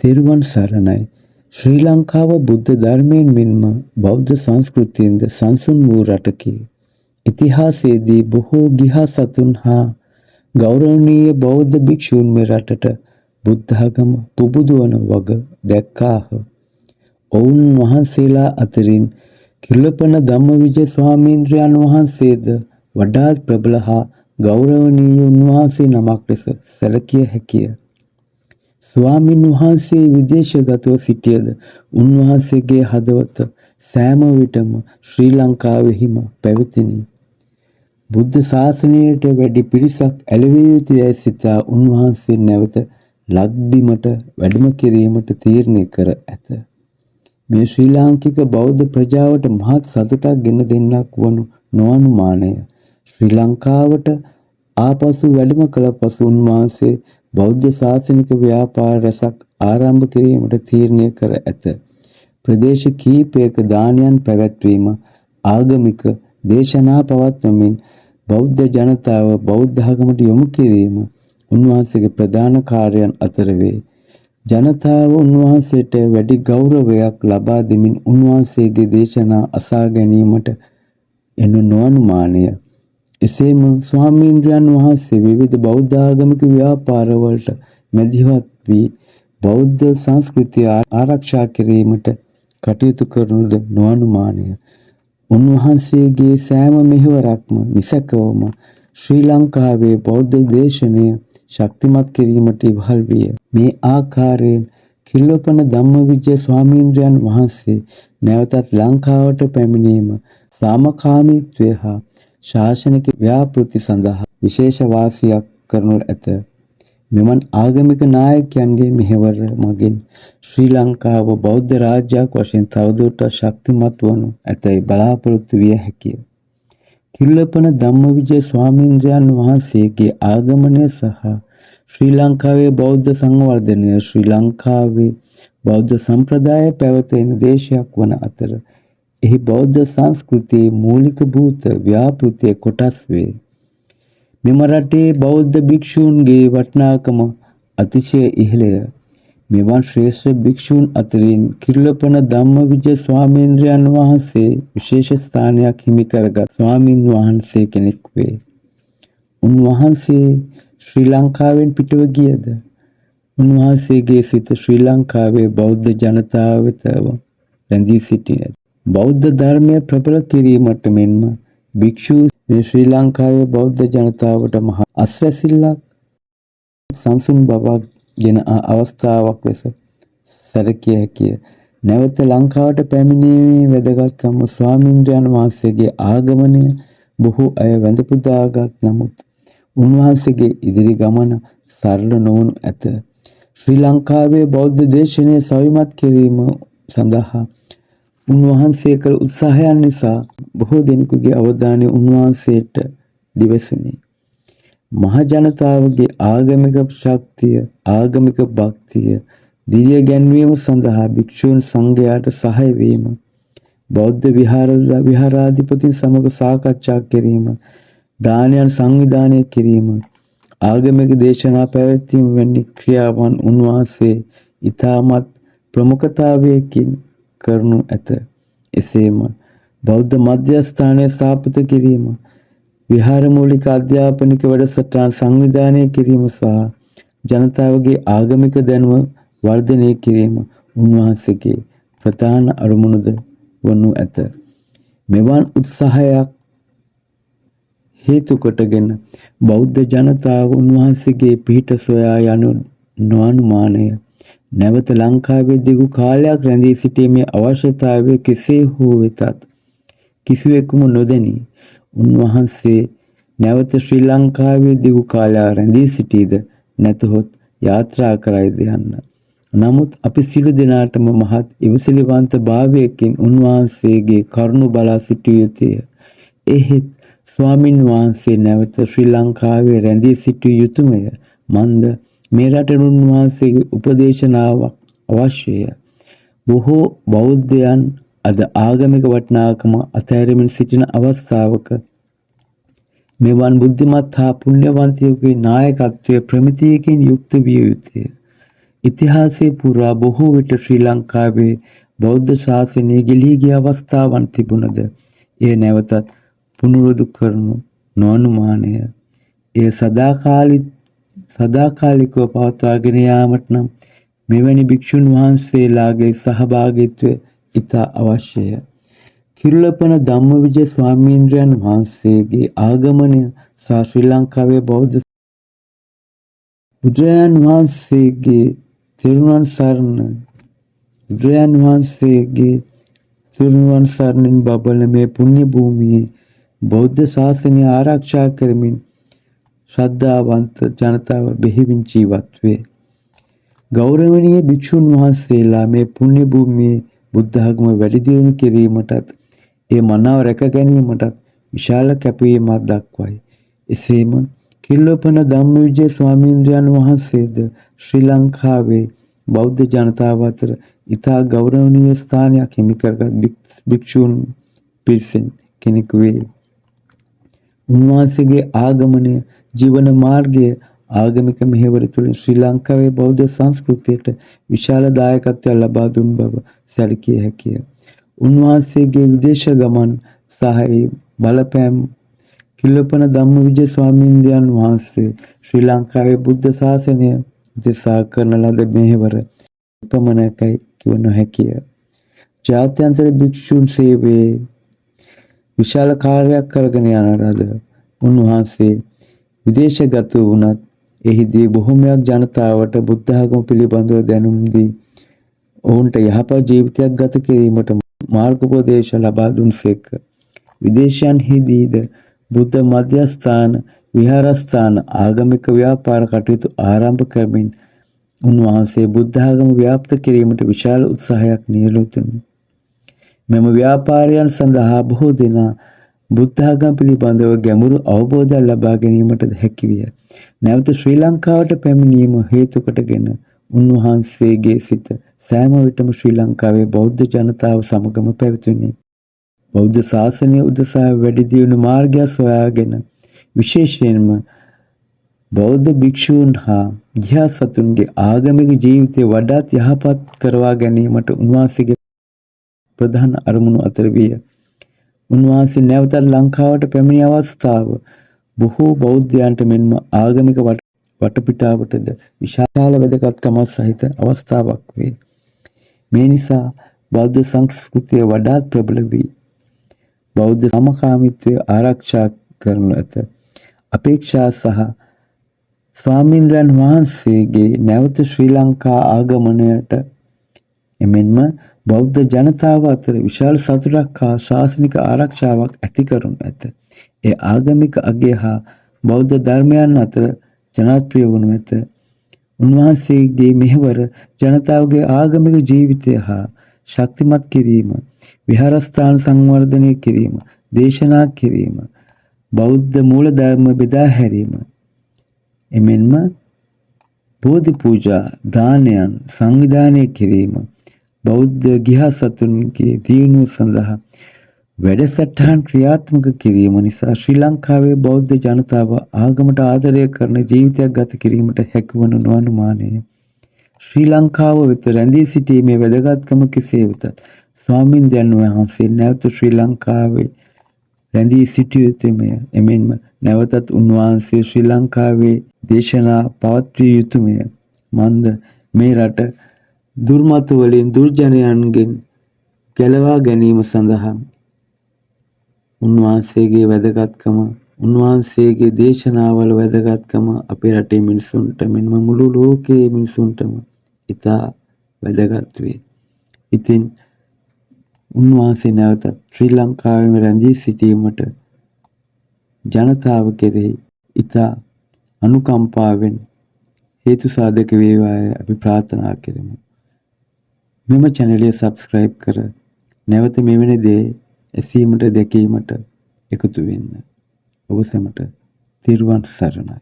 තෙරුවන් සරණයි. ශ්‍රී ලංකාව බුද්ධ ධර්මයෙන් මෙන්ම බෞද්ධ සංස්කෘතියෙන්ද සංසුන් වූ රටකි. ඉතිහාසයේදී බොහෝ ගිහා සතුන් හා ගෞරවනීය බෞද්ධ භික්ෂූන් මේ රටට බුද්ධාගම පුබුදුවන වග දැක්කාහ. ඔවුන් වහන්සේලා අතරින් කිල්ලපන ධම්මවිජය ස්වාමීන්ද්‍රයන් වහන්සේද වඩාත් ප්‍රබල හා ගෞරවනීය උන්වහන්සේ නමක් ලෙස සැලකිය හැකිය. ස්වාමින් වහන්සේ විදේශගතව සිටියද උන්වහන්සේගේ හදවත සෑම විටම ශ්‍රී ලංකාවෙහිම පැවතිනි. බුද්ධ ශාසනයට වැඩි පිරිසක් ඇලවිය යුතු යැයි සිතා උන්වහන්සේ නැවත ලක්බිමට වැඩම කිරීමට තීරණය කර ඇත. මේ ශ්‍රී ලාංකික බෞද්ධ ප්‍රජාවට මහත් සතුටක් ගෙන දෙන්නක් වනු නොඅනුමානය. ශ්‍රී ලංකාවට ආපසු වැඩම කළ පසු උන්වහන්සේ බෞද්ධ ශාසනික ව්‍යාපාර රැසක් ආරම්භ කිරීමට තීරණය කර ඇත. ප්‍රදේශ කීපයක දානයන් පැවැත්වීම, ආගමික දේශනා පවත්වමින් බෞද්ධ ජනතාව බෞද්ධ ආගමට යොමු කිරීම උන්වහන්සේගේ ප්‍රධාන කාර්යයන් අතර වේ. ජනතාව උන්වහන්සේට වැඩි ගෞරවයක් ලබා දෙමින් උන්වහන්සේගේ දේශනා අසා ගැනීමට එනු නොඅනුමානය. එසේම ස්වාමීන්ද්‍රයන් වහන්සේ විවිධ බෞද්ධ ආගමික ව්‍යාපාරවලට මැදිහත් වී බෞද්ධ සංස්කෘතිය ආරක්ෂා කිරීමට කටයුතු කරනුද නොඅනුමානය. උන්වහන්සේගේ සෑම මෙහෙවරක්ම නිසකවම ශ්‍රී ලංකාවේ බෞද්ධ දේශනය ශක්තිමත් කිරීමට ඉවහල් විය. මේ ආකාරයෙන් කිල්ලොපන ධම්මවිජය ස්වාමීන්ද්‍රයන් වහන්සේ නැවතත් ලංකාවට පැමිණීම සාමකාමීත්වය හා ශාසනික ව්‍යාපෘති සඳහා විශේෂ වාසියක් කරනු ඇත. මෙවන් ආගමික නායකයන්ගේ මෙහෙවර මගින් ශ්‍රී ලංකාව බෞද්ධ රාජ්‍යයක් වශයෙන් තවදුරටත් ශක්තිමත් වනු ඇතැයි බලාපොරොත්තු විය හැකිය. කිල්ලපන ධම්මවිජය ස්වාමීන්ද්‍රයන් වහන්සේගේ ආගමනය සහ ශ්‍රී ලංකාවේ බෞද්ධ සංවර්ධනය ශ්‍රී ලංකාවේ බෞද්ධ සම්ප්‍රදාය පැවතෙන දේශයක් වන අතර එහි බෞද්ධ සංස්කෘතියේ මූලික භූත ව්‍යාපෘතිය කොටස් වේ. මෙම රටේ බෞද්ධ භික්ෂූන්ගේ වටිනාකම අතිශය ඉහළය. මෙවන් ශ්‍රේෂ්ඨ භික්ෂූන් අතරින් කිල්ලපන ධම්මවිජය ස්වාමීන්ද්‍රයන් වහන්සේ විශේෂ ස්ථානයක් හිමි කරගත් ස්වාමින් වහන්සේ කෙනෙක් වේ. උන්වහන්සේ ශ්‍රී ලංකාවෙන් පිටව ගියද උන්වහන්සේගේ සිත ශ්‍රී ලංකාවේ බෞද්ධ ජනතාව වෙත රැඳී සිටියද බෞද්ධ ධර්මය ප්‍රබල කිරීමට මෙන්ම භික්ෂූ මේ ශ්‍රී ලංකාවේ බෞද්ධ ජනතාවට මහා අස්වැසිල්ලක් සංසුන් බවක් ගෙන අවස්ථාවක් ලෙස සැලකිය හැකිය. නැවත ලංකාවට පැමිණීමේ වැදගත්කම ස්වාමීන්ද්‍රයන් වහන්සේගේ ආගමනය බොහෝ අය වැඳ පුදාගත් නමුත් උන්වහන්සේගේ ඉදිරි ගමන සරල නොවනු ඇත. ශ්‍රී ලංකාවේ බෞද්ධ දේශනය සවිමත් කිරීම සඳහා උන්වහන්සේ කළ උත්සාහයන් නිසා බොහෝ දෙනෙකුගේ අවධානය උන්වහන්සේට දිවැසුණි. මහ ජනතාවගේ ආගමික ශක්තිය, ආගමික භක්තිය දිරිය ගැන්වීම සඳහා භික්ෂූන් සංඝයාට සහාය වීම, බෞද්ධ විහාරාධිපතීන් සමග සාකච්ඡා කිරීම, දානයන් සංවිධානය කිරීම, ආගමික දේශනා පැවැත්වීම වැනි ක්‍රියාවන් උන්වහන්සේ ඉතාමත් ප්‍රමුඛතාවයකින් කරනු ඇත. එසේම බෞද්ධ මධ්‍යස්ථානය ස්ථාපිත කිරීම, විහාර මූලික අධ්‍යාපනික වැඩසටහන් සංවිධානය කිරීම සහ ජනතාවගේ ආගමික දැනුම වර්ධනය කිරීම උන්වහන්සේගේ ප්‍රධාන අරමුණුද වනු ඇත. මෙවන් උත්සාහයක් හේතු කොටගෙන බෞද්ධ ජනතාව උන්වහන්සේගේ පිහිට සොයා යනු නොඅනුමානය. නැවත ලංකාවේ දිගු කාලයක් රැඳී සිටීමේ අවශ්‍යතාවය කෙසේ හෝ වෙතත් කිසිවෙකුම නොදැනී උන්වහන්සේ නැවත ශ්‍රී ලංකාවේ දිගු කාලයක් රැඳී සිටීද නැතහොත් යාත්‍රා කරයිද යන්න. නමුත් අපි සියලු දෙනාටම මහත් ඉවසිලිවන්ත භාවයකින් උන්වහන්සේගේ කරුණ බලා සිටිය යුතුය. එහෙත් ස්වාමින් වහන්සේ නැවත ශ්‍රී ලංකාවේ රැඳී සිටිය යුතුමය. මන්ද මේ රටේ උන්වහන්සේගේ උපදේශනාවක් අවශ්‍යය. බොහෝ බෞද්ධයන් අද ආගමික වටිනාකම අතහැරමින් සිටින අවස්ථාවක මෙවන් බුද්ධිමත් හා පුණ්‍යවන්තයෙකුගේ නායකත්වයේ ප්‍රමිතියකින් යුක්ත විය යුතුය. ඉතිහාසයේ පුරා බොහෝ විට ශ්‍රී ලංකාවේ බෞද්ධ ශාසනය ගිලී ගිය අවස්ථාවන් තිබුණද එය නැවතත් පුනරුදු කරනු නොඅනුමානය. එය සදාකාලිකව පවත්වාගෙන යාමට නම් මෙවැනි භික්ෂුන් වහන්සේලාගේ සහභාගීත්වය ඉතා අවශ්‍යය. කිරුළපන ධම්මවිජය ස්වාමීන්ද්‍රයන් වහන්සේගේ ආගමනය සහ ශ්‍රී ලංකාවේ බෞද්ධ බුදුරජාණන් වහන්සේගේ තෙරුවන් සරණින් බබල මේ පුණ්‍ය භූමියේ බෞද්ධ ශාසනය ආරක්ෂා කරමින් ශ්‍රද්ධාවන්ත ජනතාව බෙහෙවින් ජීවත් වේ. ගෞරවනීය භික්ෂුන් වහන්සේලා මේ පුණ්‍ය භූමියේ බුද්ධ ධර්ම වැඩි දියුණු කිරීමටත් ඒ මනාව රැක ගැනීමටත් විශාල කැපවීමක් දක්වයි. එසේම කිල්ලොපන ධම්මවිජය ස්වාමීන්ද්‍රයන් වහන්සේද ශ්‍රී ලංකාවේ බෞද්ධ ජනතාව අතර ඉතා ගෞරවනීය ස්ථානයක් හිමි කරගත් භික්ෂූන් පිරිසෙන් කෙනෙකු වේ. උන්වහන්සේගේ ආගමනය ජීවන මාර්ගය ආගමික මෙහෙවර තුළින් ශ්‍රී ලංකාවේ බෞද්ධ සංස්කෘතියට විශාල දායකත්වයක් ලබා දුන් බව සැලකිය හැකිය. උන්වහන්සේගේ විදේශ ගමන් සහ බලපෑම් කිල්ලොපන ධම්මවිජය ස්වාමීන්ද්‍රයන් වහන්සේ ශ්‍රී ලංකාවේ බුද්ධ ශාසනය දෙසා කරන ලද මෙහෙවර එපමණකයි කිව නොහැකිය. ජාත්‍යන්තර භික්ෂුන් සේවයේ විශාල කාර්යයක් කරගෙන යන ලද උන්වහන්සේ විදේශගත වුණත් එහිදී බොහොමයක් ජනතාවට බුද්ධ ධර්ම පිළිබඳව දැනුම් දී ඔවුන්ට යහපත් ජීවිතයක් ගත කිරීමට මාර්ගෝපදේශ ලබා දුන්සේක. විදේශයන්හිදීද බුද්ධ මධ්‍යස්ථාන විහාරස්ථාන ආගමික ව්‍යාපාර කටයුතු ආරම්භ කරමින් උන්වහන්සේ බුද්ධ ධර්ම ව්‍යාප්ත කිරීමට විශාල උත්සාහයක් නියැලුතුනි. මෙම ව්‍යාපාරයන් සඳහා බොහෝ දෙනා බුද්ධ ධර්ම පිළිබඳව ගැඹුරු අවබෝධයක් ලබා ගැනීමට හැකි විය. නැවත ශ්‍රී ලංකාවට පැමිණීම හේතු කොටගෙන උන්වහන්සේගේ සිත සෑම විටම ශ්‍රී ලංකාවේ බෞද්ධ ජනතාව සමගම පැවතුණි. බෞද්ධ ශාසනය උදෙසා වැඩි දියුණු මාර්ගයක් සොයාගෙන විශේෂයෙන්ම බෞද්ධ භික්ෂූන් හා ගිහාසතුන්ගේ ආගමික ජීවිතය වඩාත් යහපත් කරවා ගැනීමට උන්වහන්සේගේ ප්‍රධාන අරමුණු අතර විය. උන්වහන්සේ නැවතත් ලංකාවට පැමිණි අවස්ථාව බොහෝ බෞද්ධයන්ට මෙන්ම ආගමික වටපිටාවටද විශාල වැදගත්කමක් සහිත අවස්ථාවක් වේ. මේ නිසා බෞද්ධ සංස්කෘතිය වඩාත් ප්‍රබල වී බෞද්ධ සමකාමීත්වය ආරක්ෂා කරනු ඇත. අපේක්ෂා සහ ස්වාමීන්ද්‍රයන් වහන්සේගේ නැවත ශ්‍රී ලංකා ආගමනයට එමෙන්ම බෞද්ධ ජනතාව අතර විශාල සතුටක් හා ශාසනික ආරක්ෂාවක් ඇති කරනු ඇත. ඒ ආගමික අගය හා බෞද්ධ ධර්මයන් අතර ජනප්‍රිය වනු ඇත. උන්වහන්සේගේ මෙහෙවර ජනතාවගේ ආගමික ජීවිතය හා ශක්තිමත් කිරීම, විහාරස්ථාන සංවර්ධනය කිරීම, දේශනා කිරීම, බෞද්ධ මූලධර්ම බෙදා හැරීම, එමෙන්ම බෝධි පූජා දානයන් සංවිධානය කිරීම, බෞද්ධ ගිහාසතුන්ගේ දියුණුව සඳහා වැඩසටහන් ක්‍රියාත්මක කිරීම නිසා ශ්‍රී ලංකාවේ බෞද්ධ ජනතාව ආගමට ආදරය කරන ජීවිතයක් ගත කිරීමට හැකිවනු නොඅනුමානය. ශ්‍රී ලංකාව වෙත රැඳී සිටීමේ වැදගත්කම කෙසේ වෙතත් ස්වාමීන්ද්‍රයන් වහන්සේ නැවත ශ්‍රී ලංකාවේ රැඳී සිටිය යුතුමය. එමෙන්ම නැවතත් උන්වහන්සේ ශ්‍රී ලංකාවේ දේශනා පවත්විය යුතුමය. මන්ද මේ රට දුර්මත වලින් දුර්ජනයන්ගෙන් ගැලවා ගැනීම සඳහා උන්වහන්සේගේ වැදගත්කම, උන්වහන්සේගේ දේශනාවල වැදගත්කම අපේ රටේ මිනිසුන්ට මෙන්ම මුළු ලෝකයේ මිනිසුන්ටම ඉතා වැදගත් වේ. ඉතින් උන්වහන්සේ නැවතත් ශ්‍රී ලංකාවේ රැඳී සිටීමට ජනතාව කෙරෙහි ඉතා අනුකම්පාවෙන් හේතු සාධක වේවායි අපි ප්‍රාර්ථනා කරමු. මෙම channel එක subscribe කර නැවත මෙවැනි දේ ඇසීමට දැකීමට එකතු වෙන්න. ඔබ සැමට තෙරුවන් සරණයි.